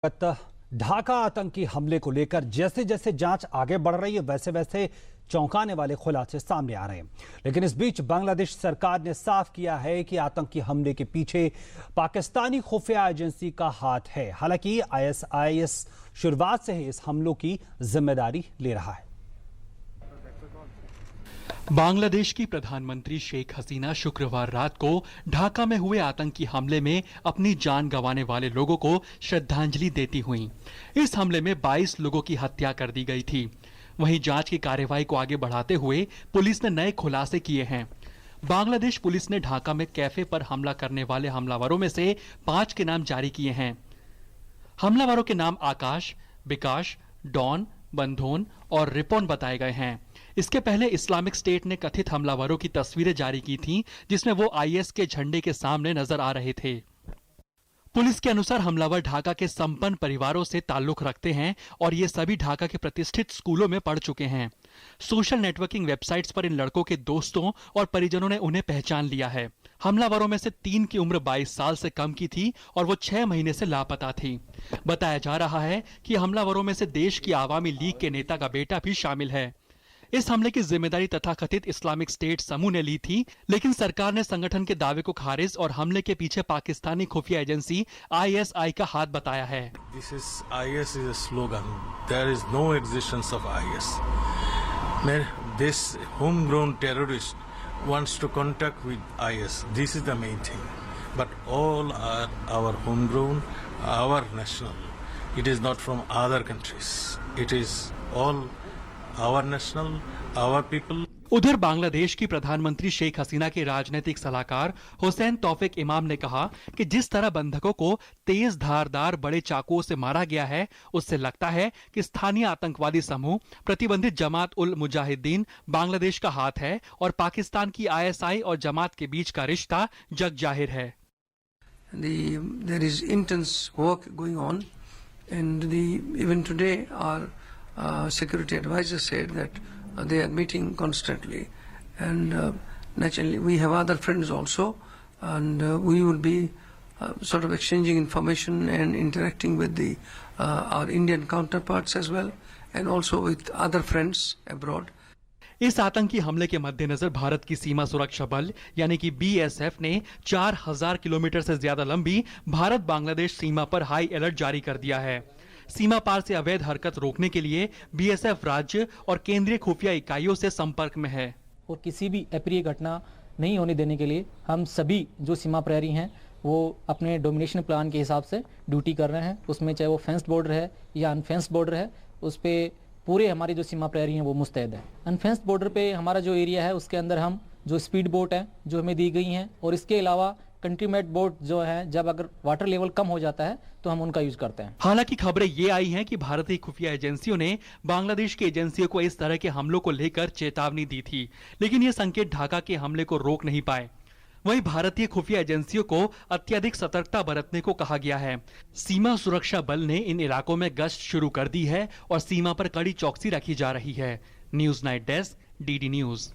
ढाका आतंकी हमले को लेकर जैसे जैसे जांच आगे बढ़ रही है वैसे वैसे चौंकाने वाले खुलासे सामने आ रहे हैं। लेकिन इस बीच बांग्लादेश सरकार ने साफ किया है कि आतंकी हमले के पीछे पाकिस्तानी खुफिया एजेंसी का हाथ है। हालांकि आईएसआईएस शुरुआत से ही इस हमलों की जिम्मेदारी ले रहा है। बांग्लादेश की प्रधानमंत्री शेख हसीना शुक्रवार रात को ढाका में हुए आतंकी हमले में अपनी जान गंवाने वाले लोगों को श्रद्धांजलि देती हुई। इस हमले में 22 लोगों की हत्या कर दी गई थी। वहीं जांच की कार्रवाई को आगे बढ़ाते हुए पुलिस ने नए खुलासे किए हैं। बांग्लादेश पुलिस ने ढाका में कैफे पर हमला करने वाले हमलावरों में से 5 के नाम जारी किए हैं। हमलावरों के नाम आकाश, विकास, डॉन, बंधोन और रिपोन बताए गए हैं। इसके पहले इस्लामिक स्टेट ने कथित हमलावरों की तस्वीरें जारी की थीं, जिसमें वो आईएस के झंडे के सामने नजर आ रहे थे। पुलिस के अनुसार हमलावर ढाका के संपन्न परिवारों से ताल्लुक रखते हैं और ये सभी ढाका के प्रतिष्ठित स्कूलों में पढ़ चुके हैं। सोशल नेटवर्किंग वेबसाइट्स पर इन लड़कों के दोस्तों और परिजनों ने उन्हें पहचान लिया है। हमलावरों में से 3 की उम्र 22 साल से कम की थी और वो 6 महीने से लापता थी। बताया जा रहा है कि हमलावरों में से देश की आवामी लीग के नेता का बेटा भी शामिल है। इस हमले की जिम्मेदारी तथाकथित इस्लामिक स्टेट समूह ने ली थी, लेकिन सरकार ने संगठन के दावे को खारिज और हमले के पीछे पाकिस्तानी खुफिया एजेंसी आईएसआई का हाथ बताया है। IS is a slogan. There is no existence of IS. This homegrown terrorist wants to contact with IS. This is the main thing. But all are our homegrown, our national. It is not from other countries. It is all our national, our people. उधर बांग्लादेश की प्रधानमंत्री शेख हसीना के राजनीतिक सलाहकार हुसैन तौफिक इमाम ने कहा कि जिस तरह बंधकों को तेज धारदार बड़े चाकुओं से मारा गया है, उससे लगता है कि स्थानीय आतंकवादी समूह प्रतिबंधित जमात उल मुजाहिदीन बांग्लादेश का हाथ है और पाकिस्तान की आईएसआई और जमात के बीच का रिश्ता जग जाहिर है। There is intense work going on, and even today our security advisor said that they are meeting constantly, and naturally we have other friends also, and we will be sort of exchanging information and interacting with our Indian counterparts as well, and also with other friends abroad. इस आतंकी हमले के मद्देनजर भारत की सीमा सुरक्षा बल यानी कि बीएसएफ ने 4000 किलोमीटर से ज्यादा लंबी भारत बांग्लादेश सीमा पर हाई अलर्ट जारी कर दिया है। सीमा पार से अवैध हरकत रोकने के लिए बीएसएफ राज्य और केंद्रीय खुफिया इकाइयों से संपर्क में है। और किसी भी अप्रिय घटना नहीं होने देने के लिए हम सभी जो सीमा प्रहरी हैं वो अपने डोमिनेशन प्लान के हिसाब से ड्यूटी कर रहे हैं। उसमें चाहे वो फेंस्ड बॉर्डर है या अनफेंस्ड बॉर्डर है, उस पर पूरे हमारे जो सीमा प्रहरी हैं वो मुस्तैद है। अनफेंस्ड बॉर्डर पे हमारा जो एरिया है उसके अंदर हम जो स्पीड बोट है जो हमें दी गई हैं, और इसके अलावा कंट्रीमेट बोट जो है, जब अगर वाटर लेवल कम हो जाता है तो हम उनका यूज करते हैं। हालांकि खबरें ये आई हैं कि भारतीय खुफिया एजेंसियों ने बांग्लादेश की एजेंसियों को इस तरह के हमलों को लेकर चेतावनी दी थी, लेकिन ये संकेत ढाका के हमले को रोक नहीं पाए। वहीं भारतीय खुफिया एजेंसियों को अत्यधिक सतर्कता बरतने को कहा गया है। सीमा सुरक्षा बल ने इन इलाकों में गश्त शुरू कर दी है और सीमा पर कड़ी चौकसी रखी जा रही है। News night desk, DD news.